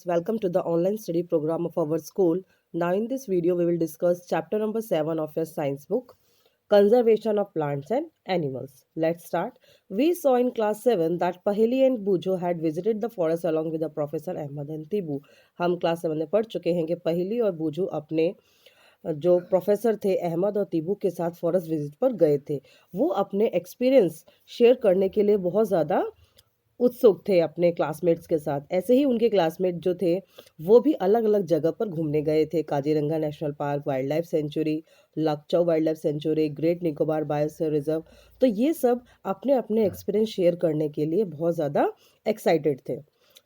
Welcome to the online study program of our school. Now in this video we will discuss chapter number 7 of your science book, Conservation of Plants and Animals. Let's start. We saw in class 7 that Paheli and Bujo had visited the forest along with the Professor Ahmed and Tibu. हम class 7 में पढ़ चुके हैं कि पहेली और बूजू अपने जो प्रोफेसर थे अहमद और तीबू के साथ फॉरेस्ट विजिट पर गए थे। वो अपने एक्सपीरियंस शेयर करने के लिए बहुत ज़्यादा उत्सुक थे अपने क्लासमेट्स के साथ। ऐसे ही उनके क्लासमेट जो थे वो भी अलग अलग जगह पर घूमने गए थे। Kaziranga national park, wildlife sanctuary, लकचौ wildlife sanctuary, great Nicobar biosphere reserve. तो ये सब अपने अपने एक्सपीरियंस शेयर करने के लिए बहुत ज़्यादा एक्साइटेड थे।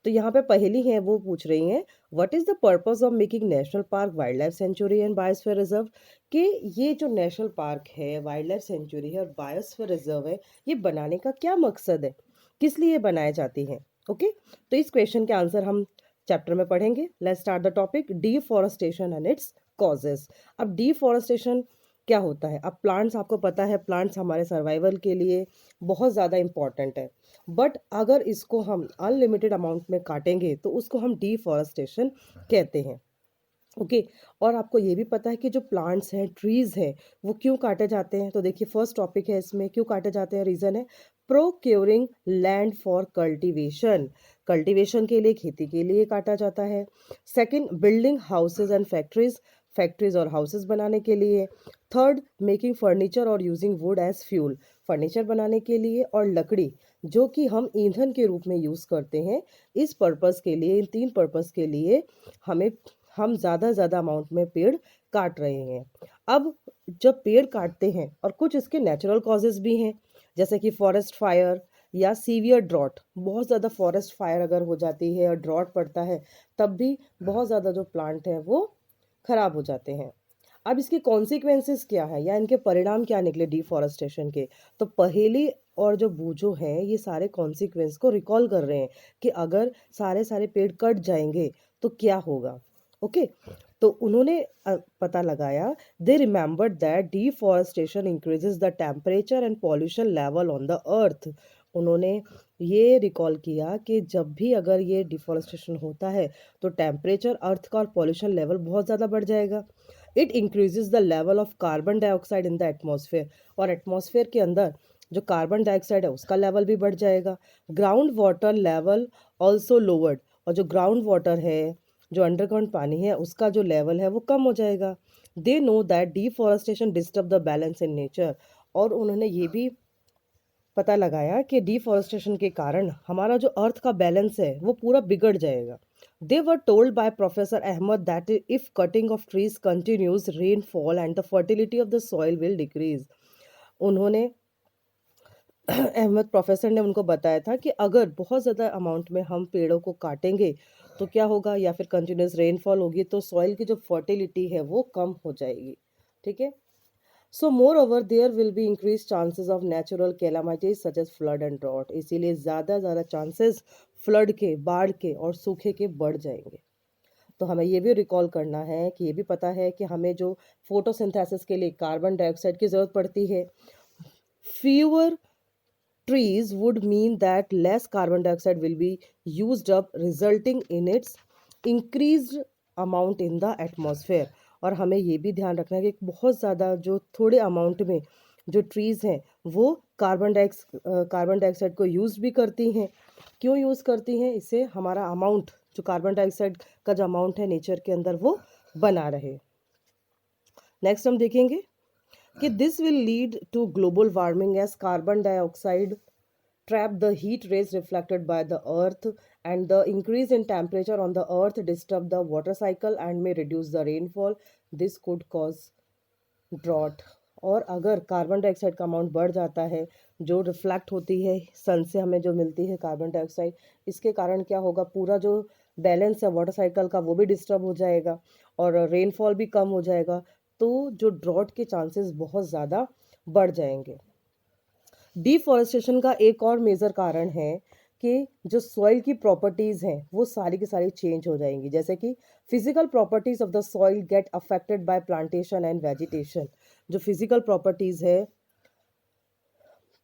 तो यहाँ पे पहेली है वो पूछ रही हैं, what is the purpose of making national park, wildlife century and biosphere reserve. कि ये जो नेशनल पार्क है, वाइल्ड लाइफ सेंचुरी है और बायोस्फीयर रिजर्व है, ये बनाने का क्या मकसद है, किस लिए बनाए जाती हैं। ओके, तो इस क्वेश्चन के आंसर हम चैप्टर में पढ़ेंगे। Let's start the topic, deforestation and it's causes. अब डिफॉरेस्टेशन क्या होता है? अब प्लांट्स, आपको पता है प्लांट्स हमारे सर्वाइवल के लिए बहुत ज़्यादा इम्पॉर्टेंट है, बट अगर इसको हम अनलिमिटेड अमाउंट में काटेंगे तो उसको हम डिफॉरेस्टेशन कहते हैं। ओके, और आपको ये भी पता है कि जो प्लांट्स हैं, ट्रीज़ हैं, वो क्यों काटे जाते हैं? तो देखिए फर्स्ट टॉपिक है इसमें, क्यों काटे जाते हैं, रीज़न है procuring land for cultivation. Cultivation के लिए, खेती के लिए काटा जाता है। Second, building houses and factories, factories और हाउसेज बनाने के लिए। थर्ड, मेकिंग फर्नीचर और using wood as fuel, furniture बनाने के लिए। और लकड़ी जो कि हम ईंधन के रूप में यूज़ करते हैं, इस पर्पज़ के लिए, इन तीन पर्पज़ के लिए हम ज़्यादा अमाउंट में पेड़ काट रहे हैं। अब जब पेड़ काटते हैं, और कुछ इसके नेचुरल कॉजेज़ भी हैं, जैसे कि फॉरेस्ट फायर या सीवियर ड्रॉट। बहुत ज़्यादा फॉरेस्ट फायर अगर हो जाती है और ड्रॉट पड़ता है, तब भी बहुत ज़्यादा जो प्लांट हैं वो ख़राब हो जाते हैं। अब इसके कॉन्सिक्वेंसेस क्या है, या इनके परिणाम क्या निकले डिफॉरेस्टेशन के? तो पहेली और जो बूझो हैं, ये सारे कॉन्सिक्वेंस को रिकॉल कर रहे हैं कि अगर सारे सारे पेड़ कट जाएंगे तो क्या होगा। ओके, तो उन्होंने पता लगाया, they remembered that deforestation increases the temperature and pollution level on the earth. उन्होंने ये रिकॉल किया कि जब भी अगर ये डिफॉरेस्टेशन होता है तो टेम्परेचर अर्थ का और पॉल्यूशन लेवल बहुत ज़्यादा बढ़ जाएगा। It increases the level of carbon dioxide in the atmosphere, और एटमॉस्फेयर के अंदर जो कार्बन डाइऑक्साइड है उसका लेवल भी बढ़ जाएगा। Ground water level also lowered, और जो ग्राउंड वाटर है, जो अंडरग्राउंड पानी है, उसका जो लेवल है वो कम हो जाएगा। They know that deforestation disturb the balance in nature, और उन्होंने ये भी पता लगाया कि डिफॉरेस्टेशन के कारण हमारा जो अर्थ का बैलेंस है वो पूरा बिगड़ जाएगा। They were told by professor Ahmed that if cutting off trees continues, rainfall and the fertility of the soil will decrease. उन्होंने अहमद प्रोफेसर ने उनको बताया था कि अगर बहुत ज़्यादा अमाउंट में हम पेड़ों को काटेंगे तो क्या होगा, या फिर कंटिन्यूस रेनफॉल होगी तो सॉइल की जो फर्टिलिटी है वो कम हो जाएगी। ठीक है, so moreover there will be increase chances of natural calamities such as flood and drought. इसीलिए ज़्यादा चांसेस फ्लड के, बाढ़ के और सूखे के बढ़ जाएंगे। तो हमें ये भी रिकॉल करना है कि ये भी पता है कि हमें जो फोटोसिंथेसिस के लिए कार्बन डाइऑक्साइड की ज़रूरत पड़ती है। Fewer trees would mean that less carbon dioxide will be used up, resulting in its increased amount in the atmosphere। और हमें ये भी ध्यान रखना है कि बहुत ज़्यादा जो थोड़े अमाउंट में जो ट्रीज़ हैं वो कार्बन डाइऑक्साइड को यूज़ भी करती हैं। क्यों यूज़ करती हैं? इससे हमारा अमाउंट, जो कार्बन डाइऑक्साइड का जो अमाउंट है नेचर के अंदर, वो बना रहे। नेक्स्ट हम देखेंगे कि this will lead to global warming as carbon dioxide trap the heat rays reflected by the earth, and the increase in temperature on the earth disturb the water cycle and may reduce the rainfall. This could cause drought। और अगर carbon dioxide का amount बढ़ जाता है, जो reflect होती है सन से हमें जो मिलती है कार्बन डाइऑक्साइड, इसके कारण क्या होगा, पूरा जो बैलेंस है वाटर साइकिल का वो भी डिस्टर्ब हो जाएगा और रेनफॉल भी कम हो जाएगा। तो जो ड्रॉट के चांसेस बहुत ज़्यादा बढ़ जाएंगे। डिफॉरेस्टेशन का एक और मेजर कारण है कि जो सॉइल की प्रॉपर्टीज़ हैं वो सारी की सारी चेंज हो जाएंगी। जैसे कि physical properties of the soil get affected by plantation and vegetation. जो फिजिकल प्रॉपर्टीज़ है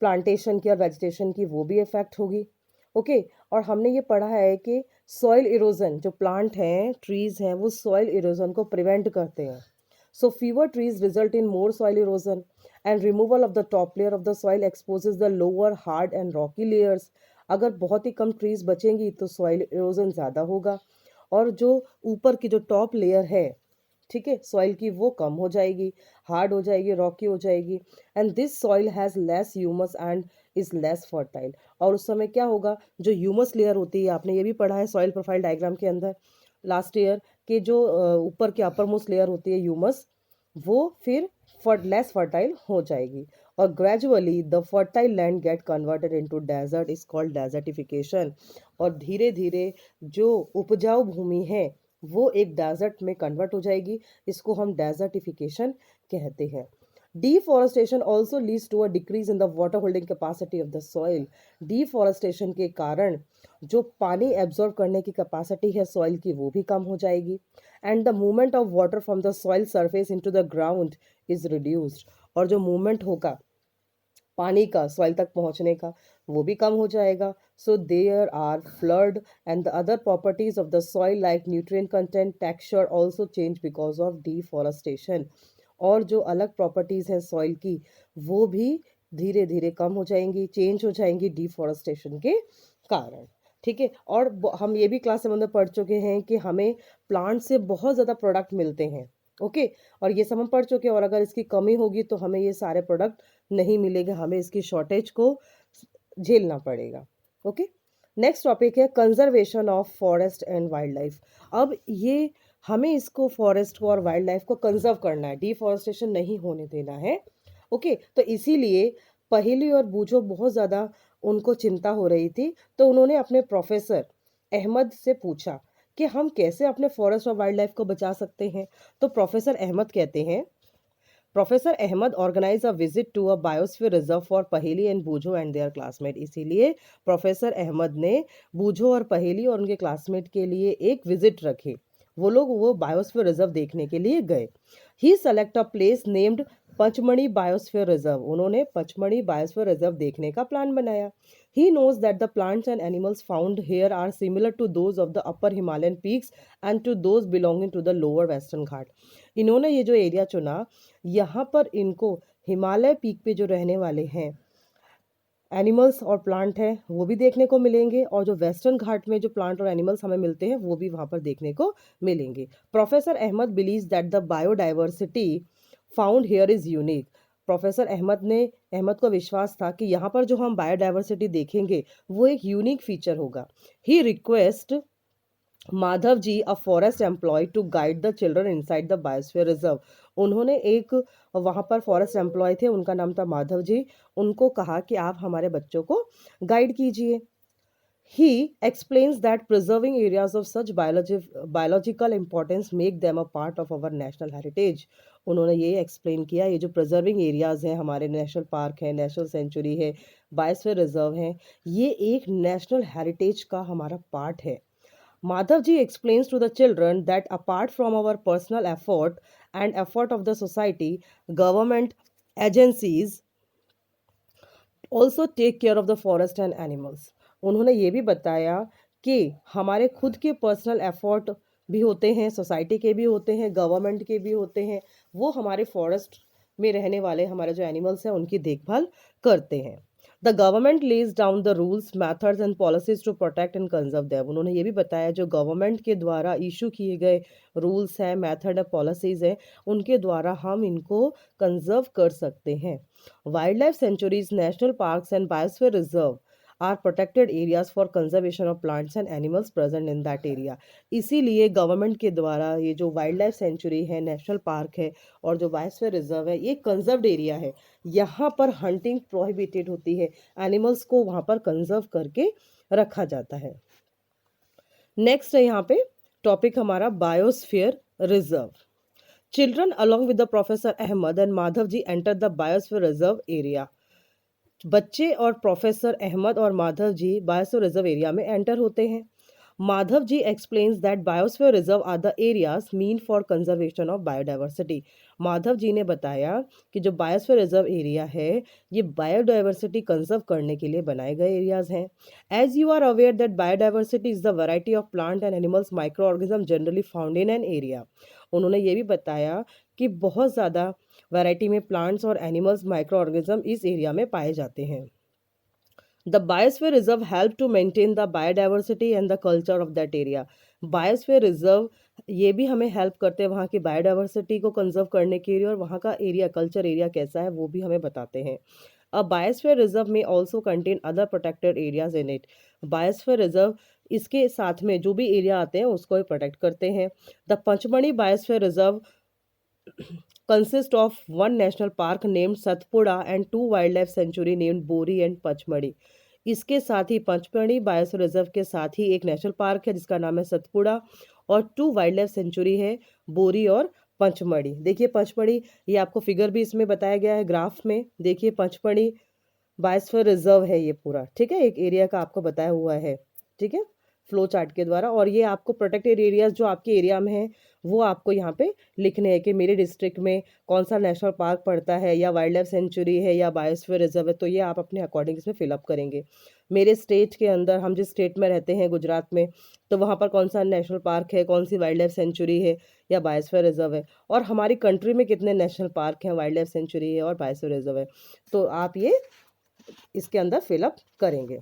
प्लांटेशन की और वेजिटेशन की वो भी इफेक्ट होगी। ओके, और हमने ये पढ़ा है कि सॉइल इरोजन, जो प्लांट हैं, ट्रीज हैं, वो सॉइल इरोजन को प्रिवेंट करते हैं. So fewer trees result in more soil erosion, and removal of the top layer of the soil exposes the lower hard and rocky layers. अगर बहुत ही कम trees बचेंगी तो सॉइल इरोजन ज़्यादा होगा, और जो ऊपर की जो टॉप लेयर है, ठीक है, सॉइल की, वो कम हो जाएगी, हार्ड हो जाएगी, रॉकी हो जाएगी. And this soil has less humus and is less fertile. और उस समय क्या होगा, जो ह्यूमस लेयर होती है, आपने ये भी पढ़ा है सॉइल प्रोफाइल डायग्राम के अंदर लास्ट ईयर, कि जो ऊपर की अपर मोस्ट लेयर होती है ह्यूमस, वो फिर लेस फर्टाइल हो जाएगी. और gradually the fertile land get converted into desert, is called desertification. और धीरे धीरे जो उपजाऊ भूमि है वो एक डेजर्ट में कन्वर्ट हो जाएगी, इसको हम डेजर्टिफिकेशन कहते हैं. Deforestation also leads to a decrease in the water holding capacity of the soil. Deforestation के कारण जो पानी एब्जॉर्ब करने की कैपेसिटी है सॉइल की, वो भी कम हो जाएगी. And the movement of water from the soil surface into the ground is reduced. और जो मूवमेंट होगा पानी का सॉइल तक पहुंचने का, वो भी कम हो जाएगा. So there are flood and the other properties of the soil like nutrient content, texture also change because of deforestation. और जो अलग प्रॉपर्टीज हैं सॉइल की, वो भी धीरे धीरे कम हो जाएंगी, चेंज हो जाएंगी डिफॉरेस्टेशन के कारण. ठीक है. और हम ये भी क्लास में अंदर पढ़ चुके हैं कि हमें प्लांट से बहुत ज़्यादा प्रोडक्ट मिलते हैं. ओके. और ये सब हम पढ़ चुके हैं. और अगर इसकी कमी होगी तो हमें ये सारे प्रोडक्ट नहीं मिलेगा, हमें इसकी शॉर्टेज को झेलना पड़ेगा. ओके. नेक्स्ट टॉपिक है conservation of forest and wild life. अब ये हमें इसको फॉरेस्ट को और वाइल्ड लाइफ को कंजर्व करना है, डिफॉरेस्टेशन नहीं होने देना है. ओके. तो इसीलिए पहेली और बूझो बहुत ज़्यादा उनको चिंता हो रही थी, तो उन्होंने अपने प्रोफेसर अहमद से पूछा कि हम कैसे अपने फॉरेस्ट और वाइल्ड लाइफ को बचा सकते हैं. तो प्रोफेसर अहमद कहते हैं, professor Ahmad organise a visit to a biosphere reserve for Paheli and Boojho and their classmate. इसीलिए प्रोफेसर अहमद ने बूझो और पहेली और उनके क्लासमेट के लिए एक विजिट रखे. वो लोग वो बायोस्फीयर रिजर्व देखने के लिए गए. He select a place named Pachmarhi biosphere reserve. उन्होंने पचमढ़ी बायोस्फीयर रिजर्व देखने का प्लान बनाया. He knows that the plants and animals found here are similar to those of the upper Himalayan peaks and to those belonging to the lower western Ghat. इन्होंने ये जो area चुना, यहाँ पर इनको हिमालय पीक पे जो रहने वाले हैं एनिमल्स और प्लांट हैं वो भी देखने को मिलेंगे, और जो वेस्टर्न घाट में जो प्लांट और एनिमल्स हमें मिलते हैं वो भी वहाँ पर देखने को मिलेंगे. Professor Ahmad believes that the biodiversity found here is unique. Professor Ahmad को विश्वास था कि यहाँ पर जो हम बायोडाइवर्सिटी देखेंगे वो एक यूनिक फीचर होगा. He request Madhav ji a forest employ to guide the children inside the biosphere reserve. उन्होंने एक वहाँ पर फॉरेस्ट एम्प्लॉय थे, उनका नाम था माधव जी. उनको कहा कि आप हमारे बच्चों को गाइड कीजिए. He explains that preserving areas of such biological importance make them a part of our national heritage. उन्होंने ये एक्सप्लेन किया, ये जो प्रिजर्विंग एरियाज हैं, हमारे नेशनल पार्क है, नेशनल सेंचुरी है, बायोस्फीयर रिजर्व है, ये एक नेशनल हेरिटेज का हमारा पार्ट है. Madhav ji explains to the children that apart from our personal effort and effort of the society, government agencies also take care of the forest and animals. उन्होंने ये भी बताया कि हमारे खुद के पर्सनल एफर्ट भी होते हैं, सोसाइटी के भी होते हैं, गवर्नमेंट के भी होते हैं, वो हमारे फॉरेस्ट में रहने वाले हमारे जो एनिमल्स हैं उनकी देखभाल करते हैं. The government lays down the rules, methods and policies to protect and conserve them. उन्होंने ये भी बताया जो गवर्नमेंट के द्वारा इशू किए गए रूल्स हैं, मैथड है, पॉलिसीज हैं, उनके द्वारा हम इनको कंजर्व कर सकते हैं. Wildlife sanctuaries, national parks and biosphere reserve are protected areas for conservation of plants and animals present in that area. इसीलिए गवर्नमेंट के द्वारा ये जो वाइल्ड लाइफ सेंचुरी है, नेशनल पार्क है और जो बायोस्फीयर रिजर्व है, ये कंजर्व्ड एरिया है. यहाँ पर हंटिंग प्रोहिबिटेड होती है, एनिमल्स को वहाँ पर कंजर्व करके रखा जाता है. नेक्स्ट है यहाँ पे टॉपिक हमारा biosphere reserve. Children along with the professor Ahmad and Madhav ji enter the biosphere reserve area. बच्चे और प्रोफेसर अहमद और Madhav ji biosphere reserve area में एंटर होते हैं. Madhav ji explains that biosphere reserve are the areas mean for conservation of biodiversity. Madhav ji ने बताया कि जो बायोस्फीयर रिजर्व एरिया है ये बायोडाइवर्सिटी कंजर्व करने के लिए बनाए गए एरियाज हैं. As you are aware that biodiversity is the variety of plant and animals microorganism generally found in an area. उन्होंने ये भी बताया कि बहुत ज़्यादा वैरायटी में प्लांट्स और एनिमल्स माइक्रो ऑर्गेनिज्म इस एरिया में पाए जाते हैं. The biosphere reserve help to maintain the biodiversity and the culture of that area. Biosphere reserve ये भी हमें हेल्प करते हैं वहाँ की बायोडाइवर्सिटी को कंजर्व करने के लिए और वहाँ का एरिया कल्चर एरिया कैसा है वो भी हमें बताते हैं. अ बायोस्फीयर रिजर्व में also contain other protected areas in it. Biosphere reserve इसके साथ में जो भी एरिया आते हैं उसको भी प्रोटेक्ट करते हैं. The Pachmarhi biosphere reserve consist of one national park named Satpura and two wildlife sanctuary named Bori and Pachmadi. इसके साथ ही पंचमढ़ी बायोस्फीयर रिजर्व के साथ ही एक नेशनल पार्क है जिसका नाम है सतपुड़ा और 2 वाइल्ड लाइफ सेंचुरी है बोरी और पंचमढ़ी. देखिए पंचमढ़ी ये आपको फिगर भी इसमें बताया गया है ग्राफ में. देखिए पंचमढ़ी बायोस्फीयर रिजर्व है ये पूरा, ठीक है, एक एरिया का आपको बताया हुआ है, ठीक है, फ्लो चार्ट के द्वारा. और ये आपको प्रोटेक्टेड एरियाज जो आपके एरिया में है वो आपको यहाँ पे लिखने हैं कि मेरे डिस्ट्रिक्ट में कौन सा नेशनल पार्क पड़ता है या वाइल्ड लाइफ सेंचुरी है या बायोस्फीयर रिजर्व है, तो ये आप अपने अकॉर्डिंग इसमें फिलअप करेंगे. मेरे स्टेट के अंदर हम जिस स्टेट में रहते हैं गुजरात में, तो वहाँ पर कौन सा नेशनल पार्क है, कौन सी वाइल्ड लाइफ सेंचुरी है या बायोस्फीयर रिजर्व है, और हमारी कंट्री में कितने नेशनल पार्क हैं, वाइल्ड लाइफ सेंचुरी है और बायोस्फीयर रिजर्व है, तो आप ये इसके अंदर फिलअप करेंगे.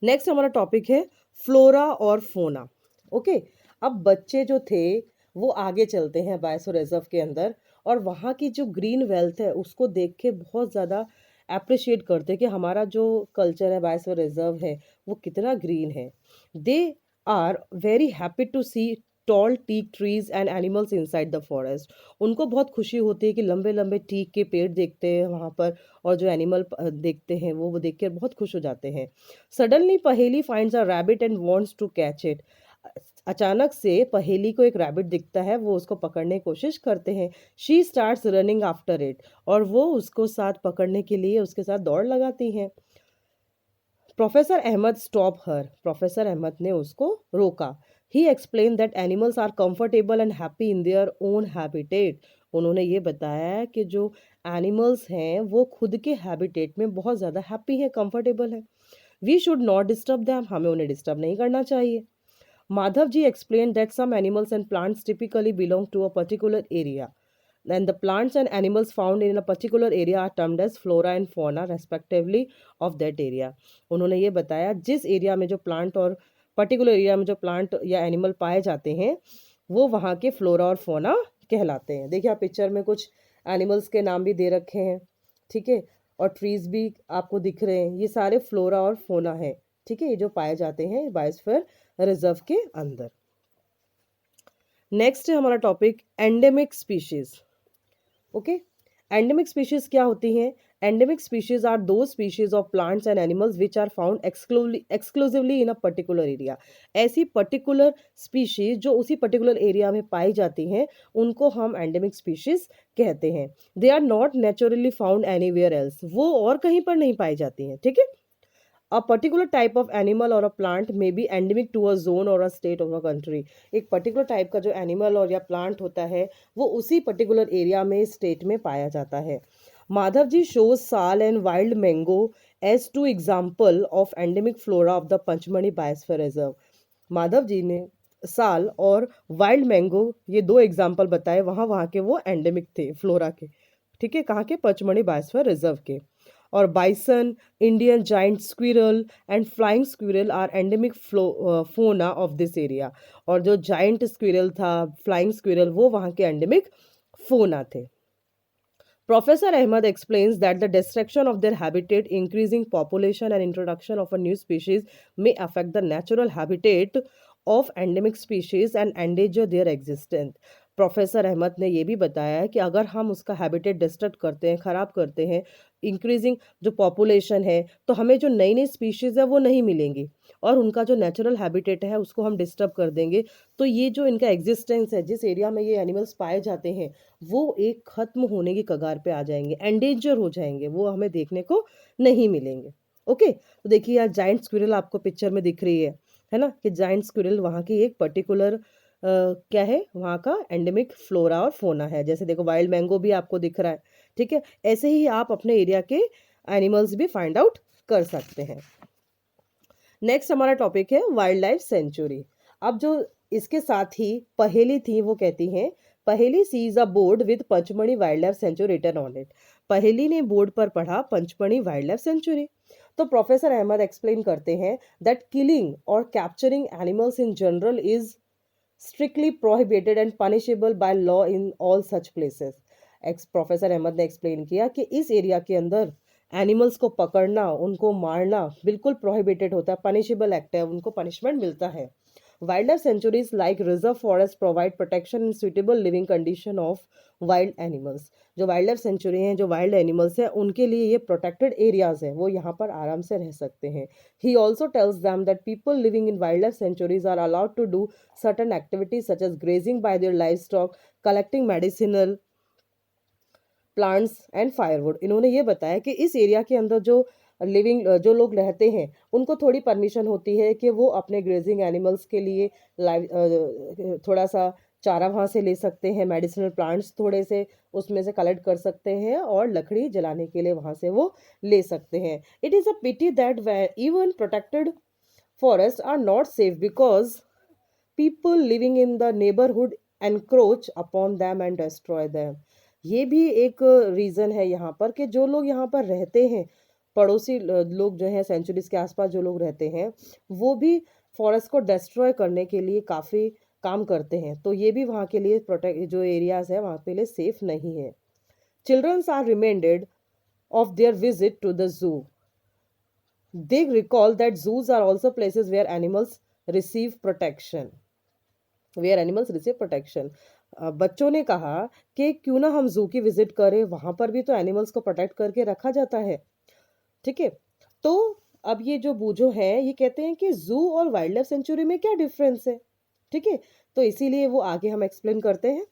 नेक्स्ट हमारा टॉपिक है फ्लोरा और फोना. ओके, अब बच्चे जो थे वो आगे चलते हैं बायोस्फीयर रिजर्व के अंदर और वहाँ की जो ग्रीन वेल्थ है उसको देख के बहुत ज़्यादा अप्रिशिएट करते हैं कि हमारा जो कल्चर है बायोस्फीयर रिजर्व है वो कितना ग्रीन है. They are very happy to see tall teak trees and animals inside the forest. उनको बहुत खुशी होती है कि लंबे लंबे टीक के पेड़ देखते हैं वहाँ पर और जो एनिमल देखते हैं वो देख कर बहुत खुश हो जाते हैं. Suddenly Paheli finds a rabbit and wants to catch it. अचानक से पहेली को एक रैबिट दिखता है, वो उसको पकड़ने की कोशिश करते हैं. She starts running after it और वो उसको साथ पकड़ने के लिए उसके साथ दौड़ लगाती हैं. Professor Ahmed stop her. Professor Ahmad ने उसको रोका. He explain that animals are comfortable and happy in their own habitat. उन्होंने ये बताया कि जो एनिमल्स हैं वो खुद के हैबिटेट में बहुत ज़्यादा हैप्पी हैं, कंफर्टेबल हैं. We should not disturb them. हमें उन्हें डिस्टर्ब नहीं करना चाहिए. Madhav ji explained that some animals and plants typically belong to a particular area, and the plants and animals found in a particular area are termed as flora and fauna respectively of that area. उन्होंने ये बताया जिस area में जो plant और particular area में जो plant या एनिमल पाए जाते हैं वो वहाँ के फ्लोरा और फोना कहलाते हैं. देखिए आप पिक्चर में कुछ एनिमल्स के नाम भी दे रखे हैं, ठीक है, और ट्रीज भी आपको दिख रहे हैं. ये सारे फ्लोरा और फोना है, ठीक है, ये जो पाए जाते हैं बायोस्फीयर रिजर्व के अंदर. नेक्स्ट है हमारा topic endemic species. Okay, endemic species क्या होती हैं? Endemic species are those species of plants and animals which are found exclusively in a particular area. ऐसी पर्टिकुलर स्पीशीज जो उसी पर्टिकुलर एरिया में पाई जाती हैं उनको हम एंडेमिक स्पीशीज कहते हैं. They are not naturally found anywhere else. वो और कहीं पर नहीं पाई जाती हैं, ठीक है. A particular type of animal or a plant may be endemic to a zone or a state of a country. एक particular type का जो animal और या plant होता है वो उसी particular area में state में पाया जाता है. माधव जी shows साल and wild mango as two example of endemic flora of the Pachmarhi biosphere reserve. Madhav ji ने साल और वाइल्ड मैंगो ये दो एग्जाम्पल बताए, वहाँ के वो एंडेमिक थे फ्लोरा के, ठीक है, कहाँ के? पंचमढ़ी बायोस्फीयर रिजर्व के. और bison, Indian giant squirrel and flying squirrel are endemic fauna of this area. और जो जाइंट स्क्विरल था, फ्लाइंग स्क्विरल, वो वहाँ के एंडेमिक फोना थे. Professor Ahmed explains that the destruction of their habitat, increasing population and introduction of a new species may affect the natural habitat of endemic species and endanger their existence. Professor Ahmad ने ये भी बताया कि अगर हम उसका हैबिटेट डिस्टर्ब करते हैं, ख़राब करते हैं, इंक्रीजिंग जो पॉपुलेशन है, तो हमें जो नई नई स्पीशीज़ है वो नहीं मिलेंगी और उनका जो नेचुरल हैबिटेट है उसको हम डिस्टर्ब कर देंगे. तो ये जो इनका एग्जिस्टेंस है, जिस एरिया में ये एनिमल्स पाए जाते हैं, वो एक ख़त्म होने की कगार पे आ जाएंगे, एंडेंजर हो जाएंगे, वो हमें देखने को नहीं मिलेंगे. ओके, तो देखिए यहाँ जाइंट स्क्विरल आपको पिक्चर में दिख रही है, है ना, कि जाइंट स्क्विरल वहाँ की एक पर्टिकुलर क्या है, वहाँ का एंडेमिक फ्लोरा और फोना है। जैसे देखो वाइल्ड मैंगो भी आपको दिख रहा है, ठीक है। ऐसे ही आप अपने एरिया के एनिमल्स भी फाइंड आउट कर सकते हैं। नेक्स्ट हमारा टॉपिक है वाइल्ड लाइफ सेंचुरी। अब जो इसके साथ ही पहेली थी वो कहती हैं, Paheli sees a board with Pachmarhi wildlife sanctuary written on it. Paheli ने बोर्ड पर पढ़ा पंचमढ़ी वाइल्ड लाइफ सेंचुरी। तो प्रोफेसर अहमद एक्सप्लेन करते हैं दैट किलिंग और capturing animals in general is strictly prohibited and punishable by law in all such places। एक्स professor Ahmad ने explain किया कि इस एरिया के अंदर एनिमल्स को पकड़ना, उनको मारना बिल्कुल प्रोहिबिटेड होता है, पनिशेबल एक्ट है, उनको पनिशमेंट मिलता है। Wild life sanctuaries like reserve forest provide protection in suitable living condition of wild animals. जो वाइल्ड लाइफ सेंचुरी हैं, जो वाइल्ड एनिमल्स हैं, उनके लिए ये प्रोटेक्टेड एरियाज हैं, वो यहाँ पर आराम से रह सकते हैं। He also tells them that people living in wildlife sanctuaries are allowed to do certain activities such as grazing by their livestock, collecting medicinal plants and firewood. इन्होंने ये बताया कि इस एरिया के अंदर जो लिविंग जो लोग रहते हैं उनको थोड़ी परमिशन होती है कि वो अपने ग्रेजिंग एनिमल्स के लिए थोड़ा सा चारा वहाँ से ले सकते हैं, मेडिसिनल प्लांट्स थोड़े से उसमें से कलेक्ट कर सकते हैं और लकड़ी जलाने के लिए वहाँ से वो ले सकते हैं। It is a pity that even protected forest are not safe because people living in the neighborhood encroach upon them and destroy them। ये भी एक रीज़न है यहाँ पर कि जो लोग यहाँ पर रहते हैं, पड़ोसी लोग जो हैं, सेंचुरीज के आसपास जो लोग रहते हैं, वो भी फॉरेस्ट को डिस्ट्रॉय करने के लिए काफ़ी काम करते हैं। तो ये भी वहाँ के लिए प्रोटेक्ट जो एरियाज है वहाँ के लिए सेफ नहीं है। Childrens are reminded of their visit to the zoo. They recall that zoos are also places where animals receive protection, where animals receive protection. बच्चों ने कहा कि क्यों ना हम जू की विजिट करें, वहां पर भी तो एनिमल्स को प्रोटेक्ट करके रखा जाता है, ठीक है। तो अब ये जो बूझो है ये कहते हैं कि जू और वाइल्ड लाइफ सेंचुरी में क्या डिफरेंस है, ठीक है। तो इसीलिए वो आगे हम एक्सप्लेन करते हैं।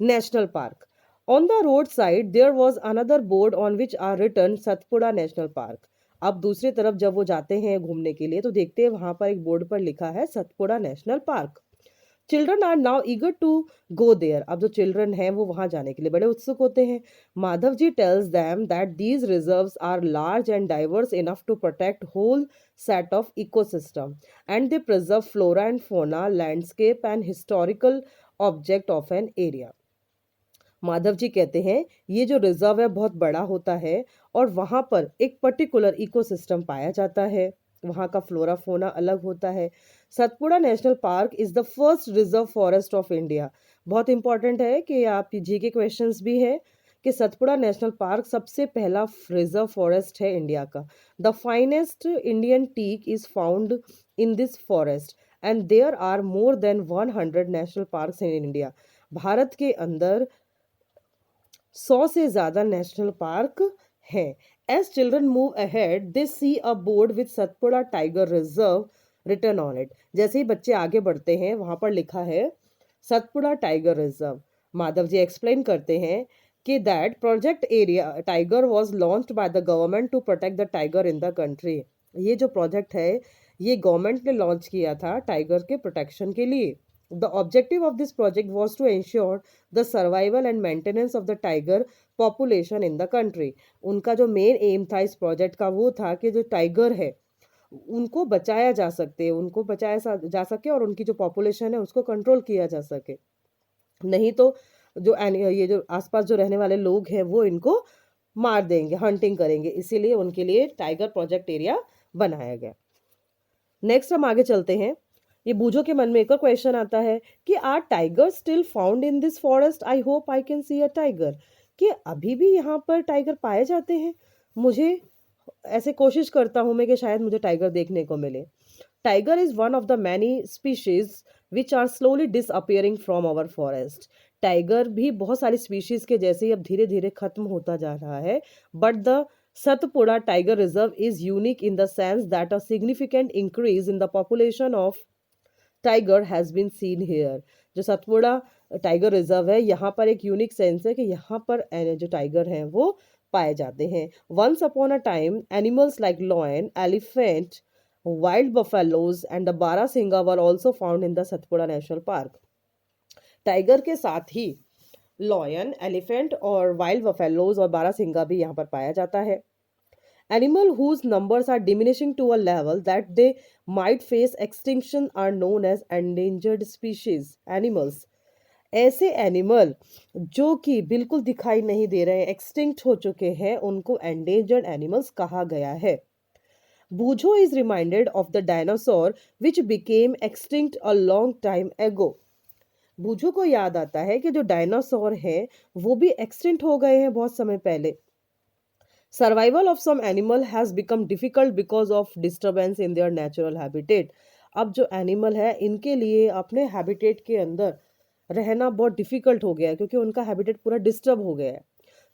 National park. On the roadside there was another board on which are written Satpura national park. अब दूसरी तरफ जब वो जाते हैं घूमने के लिए तो देखते हैं वहां पर एक बोर्ड पर लिखा है Satpura national park. Children are now eager to go there. अब जो चिल्ड्रन हैं वो वहां जाने के लिए बड़े उत्सुक होते हैं। Madhav ji tells them that these reserves are large and diverse enough to protect whole set of ecosystem and they preserve flora and fauna, landscape and historical object of an area. Madhav ji कहते हैं ये जो रिजर्व है बहुत बड़ा होता है और वहाँ पर एक पर्टिकुलर इकोसिस्टम पाया जाता है, वहाँ का फ्लोरा फोना अलग होता है। Satpura national park is the first reserve forest of India. बहुत इंपॉर्टेंट है कि आप जी के क्वेश्चंस भी है कि सतपुड़ा नेशनल पार्क सबसे पहला रिजर्व फॉरेस्ट है इंडिया का। The finest Indian teak is found in this forest and there are more than 100 national parks in India. भारत के अंदर 100 से ज़्यादा नेशनल पार्क हैं। As children move ahead, they see a board with Satpura Tiger Reserve written on it। जैसे ही बच्चे आगे बढ़ते हैं वहाँ पर लिखा है Satpura tiger reserve. Madhav ji explain करते हैं कि that project area tiger was launched by the government to protect the tiger in the country. ये जो प्रोजेक्ट है ये गवर्नमेंट ने लॉन्च किया था टाइगर के प्रोटेक्शन के लिए। The objective of this project was to ensure the survival and maintenance of the tiger population in the country। उनका जो मेन एम था इस प्रोजेक्ट का वो था कि जो टाइगर है उनको बचाया जा सकते, उनको बचाया जा सके और उनकी जो पॉपुलेशन है उसको कंट्रोल किया जा सके। नहीं तो जो ये जो आसपास जो रहने वाले लोग हैं वो इनको मार देंगे, हंटिंग करेंगे, इसीलिए उनके लिए टाइगर प्रोजेक्ट एरिया बनाया गया। नेक्स्ट हम आगे चलते हैं। ये बूझो के मन में एक और क्वेश्चन आता है कि are tiger still found in this forest, I hope I can see a tiger. कि अभी भी यहाँ पर टाइगर पाए जाते हैं, मुझे ऐसे कोशिश करता हूँ मैं कि शायद मुझे टाइगर देखने को मिले। Tiger is one of the many species which are slowly disappearing from our forest. Tiger भी बहुत सारी स्पीशीज के जैसे ही अब धीरे धीरे खत्म होता जा रहा है, but the Satpura Tiger Reserve is unique in the sense that a significant increase in the population of tiger has been seen here। जो सतपुड़ा टाइगर रिजर्व है यहाँ पर एक यूनिक सेंस है कि यहाँ पर जो टाइगर हैं वो पाए जाते हैं। Once upon a time animals like lion, elephant Wild buffaloes and the Barasingha were also found in the Satpura National Park. Tiger के साथ ही लॉयन, एलिफेंट और वाइल्ड बफेलोज और बारहसिंगा भी यहाँ पर पाया जाता है. Animal whose numbers are diminishing to a level that they might face extinction are known as endangered species animals. ऐसे एनिमल जो कि बिल्कुल दिखाई नहीं दे रहे, एक्सटिंक्ट हो चुके हैं, उनको एंडेंजर्ड एनिमल्स कहा गया है. Boojho is reminded of the dinosaur which became extinct a long time ago. Boojho को याद आता है कि जो डायनासोर हैं वो भी एक्सटिंक्ट हो गए हैं बहुत समय पहले. Survival of some animal has become difficult because of disturbance in their natural habitat. अब जो एनिमल है इनके लिए अपने हैबिटेट के अंदर रहना बहुत डिफिकल्ट हो गया है क्योंकि उनका हैबिटेट पूरा डिस्टर्ब हो गया है.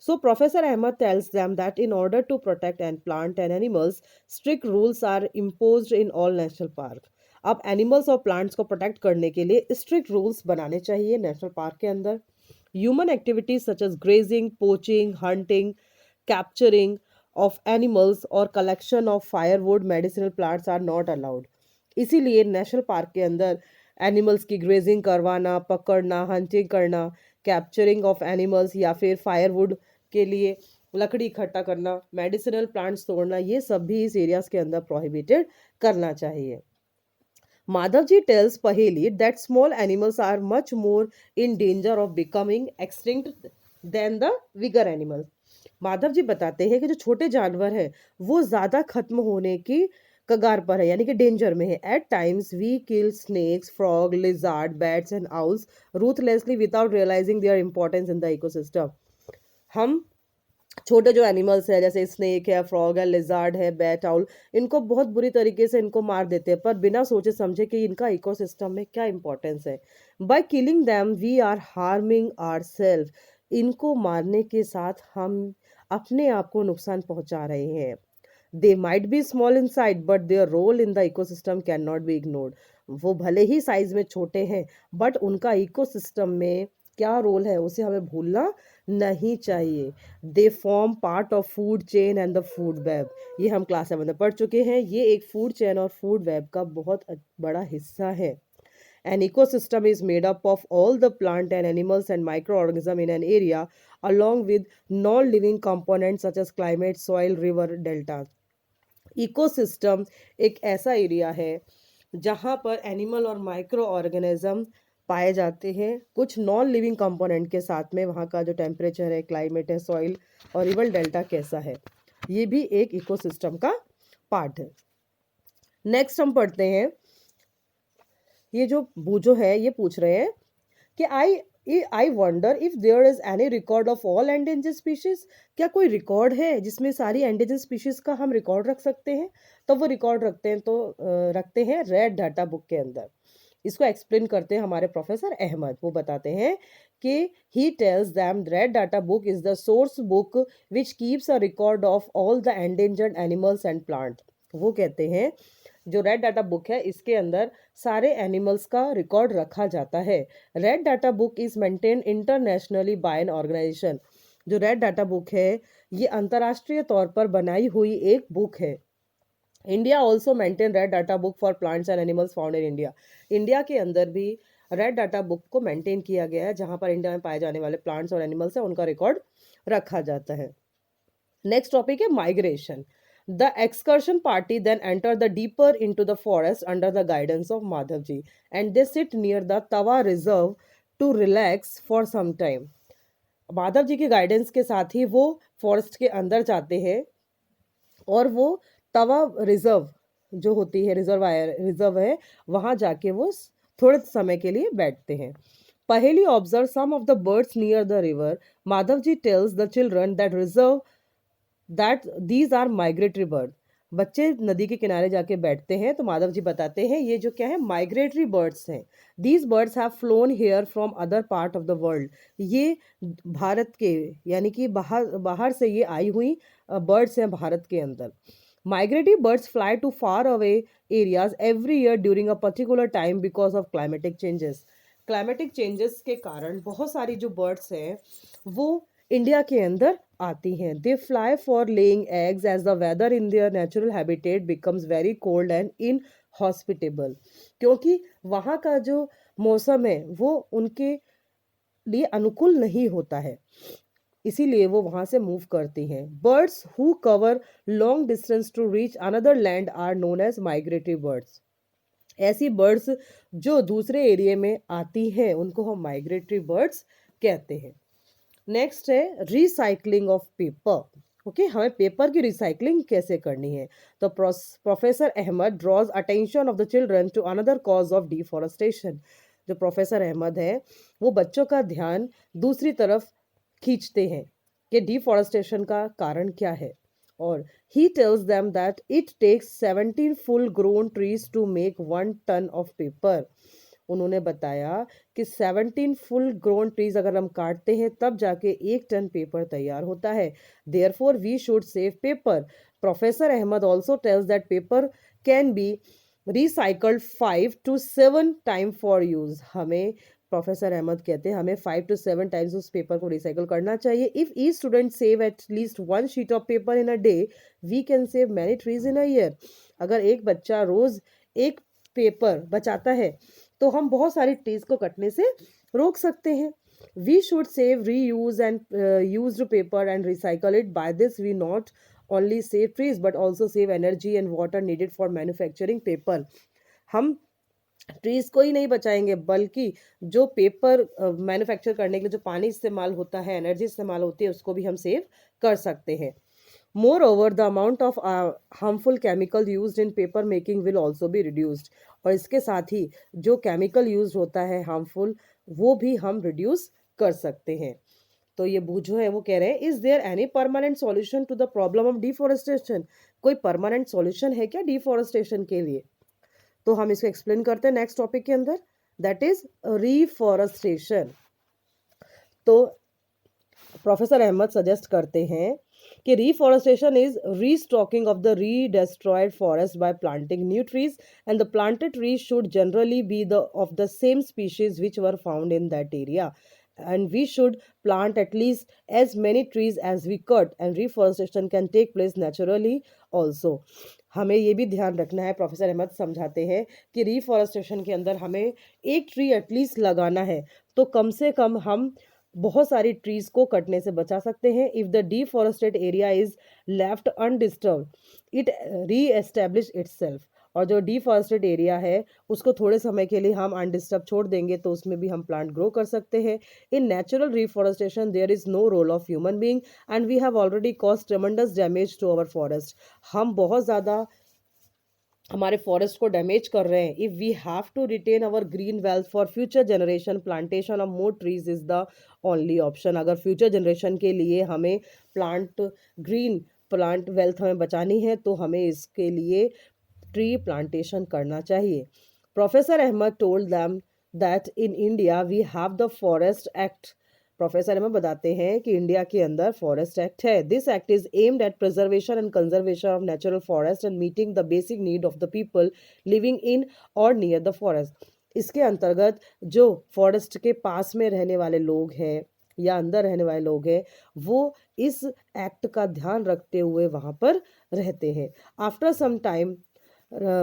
So Professor Ahmed tells them that in order to protect and plant and animals, strict rules are imposed in all national park. अब एनिमल्स और प्लांट्स को प्रोटेक्ट करने के लिए स्ट्रिक्ट रूल्स बनाने चाहिए नेशनल पार्क के अंदर. Human activities such as grazing, poaching, hunting, capturing of animals और collection of firewood medicinal plants are not allowed. इसीलिए नेशनल पार्क के अंदर एनिमल्स की ग्रेजिंग करवाना, पकड़ना, हंटिंग करना, कैप्चरिंग ऑफ एनिमल्स या फिर फायरवुड के लिए लकड़ी इकट्ठा करना, मेडिसिनल प्लांट्स तोड़ना, ये सब भी इस एरियाज के अंदर प्रोहिबिटेड करना चाहिए. Madhav ji tells Paheli that small animals are much more in danger of becoming extinct then the bigger animal. Madhav ji बताते हैं कि जो छोटे जानवर हैं वो ज्यादा खत्म होने की कगार पर है, यानी कि डेंजर में है. At times we kill snakes, frog, lizard, bats and owls ruthlessly without realising their importance in the ecosystem. हम छोटे जो एनिमल्स है जैसे स्नेक है, फ्रॉग है, लिजार्ड है, बैट, आउल, इनको बहुत बुरी तरीके से इनको मार देते हैं पर बिना सोचे समझे कि इनका इकोसिस्टम में क्या इंपॉर्टेंस है. By killing them we are harming ourselves. इनको मारने के साथ हम अपने आप को नुकसान पहुंचा रहे हैं. They might be small in size but their role in the ecosystem can not be ignored. वो भले ही साइज में छोटे हैं बट उनका इकोसिस्टम में क्या रोल है उसे हमें भूलना नहीं चाहिए. They form part of food chain and the food web. ये हम क्लास 7 में पढ़ चुके हैं. ये एक फूड चेन और फूड वेब का बहुत बड़ा हिस्सा है. An ecosystem is made up of all the plant and animals and microorganisms in an area along with non-living components such as climate, soil, river, delta. Ecosystem एक ऐसा area है जहाँ पर एनिमल और माइक्रो ऑर्गेनिज्म पाए जाते हैं कुछ नॉन लिविंग कंपोनेंट के साथ में. वहाँ का जो टेम्परेचर है, क्लाइमेट है, सॉइल और रिवर डेल्टा कैसा है, ये भी एक इकोसिस्टम का पार्ट है. नेक्स्ट हम पढ़ते हैं. ये जो बूझो है ये पूछ रहे हैं कि I wonder if there is any record of all endangered species. क्या कोई रिकॉर्ड है जिसमें सारी एंडेंजर्ड स्पीशीज का हम रिकॉर्ड रख सकते हैं. तो वो रिकॉर्ड रखते हैं रेड डाटा बुक के अंदर. इसको एक्सप्लेन करते हैं हमारे प्रोफेसर अहमद. वो बताते हैं कि he tells them red data book is the source book which keeps a record of all the endangered animals and plant. वो कहते हैं जो रेड डाटा बुक है इसके अंदर सारे एनिमल्स का रिकॉर्ड रखा जाता है. Red data book is maintain internationally by an organisation. जो रेड डाटा बुक है ये अंतर्राष्ट्रीय तौर पर बनाई हुई एक बुक है. India also maintain red data book for plants and animals found in India. India के अंदर भी रेड डाटा बुक को मेंटेन किया गया है जहां पर इंडिया में पाए जाने वाले प्लांट्स और एनिमल्स है उनका रिकॉर्ड रखा जाता है. नेक्स्ट टॉपिक है migration. The excursion party then enter the deeper into the forest under the guidance of Madhavji and they sit near the Tawa Reserve to relax for some time. Madhav ji के guidance के साथ ही वो forest के अंदर जाते हैं और वो तवा रिजर्व जो होती है रिजर्व है वहां जाके वो थोड़े समय के लिए बैठते हैं. पहली observe some of the birds near the river. Madhav ji tells the children that reserve that these are migratory bird. बच्चे नदी के किनारे जाके बैठते हैं तो माधव जी बताते हैं ये जो क्या है माइग्रेटरी बर्ड्स हैं. These birds have flown here from other part of the world. ये भारत के यानी कि बाहर से ये आई हुई बर्ड्स हैं भारत के अंदर. Migratory birds fly to far away areas every year during a particular time because of climatic changes. Climatic changes के कारण बहुत सारी जो बर्ड्स हैं वो इंडिया के अंदर आती हैं। They fly for laying eggs as the weather in their natural habitat becomes very cold and inhospitable, क्योंकि वहाँ का जो मौसम है वो उनके लिए अनुकूल नहीं होता है, इसीलिए वो वहां से मूव करती हैं। Birds who cover long distance to reach another land are known as migratory birds. ऐसी बर्ड्स जो दूसरे एरिया में आती हैं उनको हम माइग्रेटरी बर्ड्स कहते हैं। नेक्स्ट है रिसाइकलिंग ऑफ पेपर। ओके, हमें पेपर की रिसाइकलिंग कैसे करनी है। तो professor Ahmad draws attention of the children to another cause of deforestation. जो प्रोफेसर अहमद है वो बच्चों का ध्यान दूसरी तरफ खींचते हैं कि डिफॉरेस्टेशन का कारण क्या है। और he tells them that it takes 17 full grown trees to make 1 ton of paper। उन्होंने बताया कि 17 फुल ग्रोन ट्रीज अगर हम काटते हैं तब जाके 1 टन पेपर तैयार होता है। Therefore we should save paper. Professor Ahmad also tells that paper can be recycled 5 to 7 time for use. हमें प्रोफेसर अहमद कहते हैं हमें 5 to 7 टाइम्स उस पेपर को रिसाइकल करना चाहिए। If each student save at least 1 sheet of paper in a day we can save many trees in a year. अगर एक बच्चा रोज एक पेपर बचाता है तो हम बहुत सारी ट्रीज को कटने से रोक सकते हैं। We should save reuse and used paper and recycle it. By this we not only save trees but also save energy and water needed for manufacturing paper. हम ट्रीज को ही नहीं बचाएंगे बल्कि जो पेपर मैन्युफैक्चर करने के लिए जो पानी इस्तेमाल होता है, एनर्जी इस्तेमाल होती है, उसको भी हम सेव कर सकते हैं। Moreover, the amount of harmful chemical used in paper making will also be reduced। और इसके साथ ही जो केमिकल यूज होता है हार्मफुल वो भी हम रिड्यूस कर सकते हैं। तो ये जो है वो कह रहे हैं is there any permanent solution to the problem of deforestation. कोई परमानेंट सॉल्यूशन है क्या डिफॉरेस्टेशन के लिए। तो हम इसको एक्सप्लेन करते हैं नेक्स्ट टॉपिक के अंदर, दैट इज रिफॉरेस्टेशन। तो प्रोफेसर अहमद सजेस्ट करते हैं कि reforestation is restocking of the redestroyed forest by planting new trees and the planted trees should generally be the of the same species which were found in that area and we should plant at least as many trees as we cut and reforestation can take place naturally also। हमें ये भी ध्यान रखना है, professor Ahmad समझाते हैं कि reforestation के अंदर हमें एक ट्री एटलीस्ट लगाना है तो कम से कम हम बहुत सारी ट्रीज को कटने से बचा सकते हैं। If the deforested area is left undisturbed it reestablish itself. और जो डिफॉरेस्टेड एरिया है उसको थोड़े समय के लिए हम अनडिस्टर्ब छोड़ देंगे तो उसमें भी हम प्लांट ग्रो कर सकते हैं। In natural reforestation there is no role of human being and we have already caused tremendous damage to our forest. हम बहुत ज़्यादा हमारे फॉरेस्ट को डैमेज कर रहे हैं। If we have to retain our green wealth for future generation plantation of more trees is the only option. अगर future generation के लिए हमें ग्रीन प्लांट वेल्थ हमें बचानी है तो हमें इसके लिए ट्री प्लांटेशन करना चाहिए। Professor Ahmad told them that in India we have the forest act. Professor Ahmad बताते हैं कि इंडिया के अंदर फॉरेस्ट एक्ट है। This act is aimed at preservation and conservation of natural forest and meeting the basic need of the people living in or near the forest. इसके अंतर्गत जो forest के पास में रहने वाले लोग हैं या अंदर रहने वाले लोग हैं वो इस एक्ट का ध्यान रखते हुए वहाँ पर रहते हैं। After some time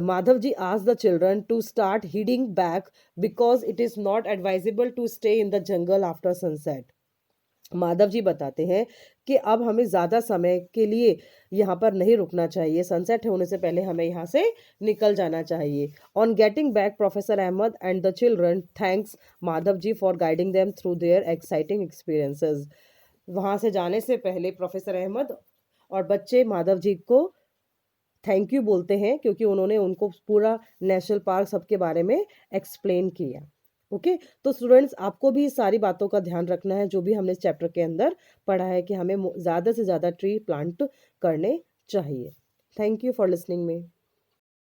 Madhav ji asked the children to start heading back because it is not advisable to stay in the jungle after sunset। Madhav ji बताते हैं कि अब हमें ज़्यादा समय के लिए यहाँ पर नहीं रुकना चाहिए, सनसेट होने से पहले हमें यहाँ से निकल जाना चाहिए। On getting back professor Ahmad and the children thanks Madhav ji for guiding them through their exciting experiences. वहाँ से जाने से पहले प्रोफेसर अहमद और बच्चे माधव जी को थैंक यू बोलते हैं क्योंकि उन्होंने उनको पूरा नेशनल पार्क सबके बारे में एक्सप्लेन किया। ओके, तो स्टूडेंट्स आपको भी सारी बातों का ध्यान रखना है जो भी हमने इस चैप्टर के अंदर पढ़ा है कि हमें ज़्यादा से ज़्यादा ट्री प्लांट करने चाहिए। Thank you for listening me.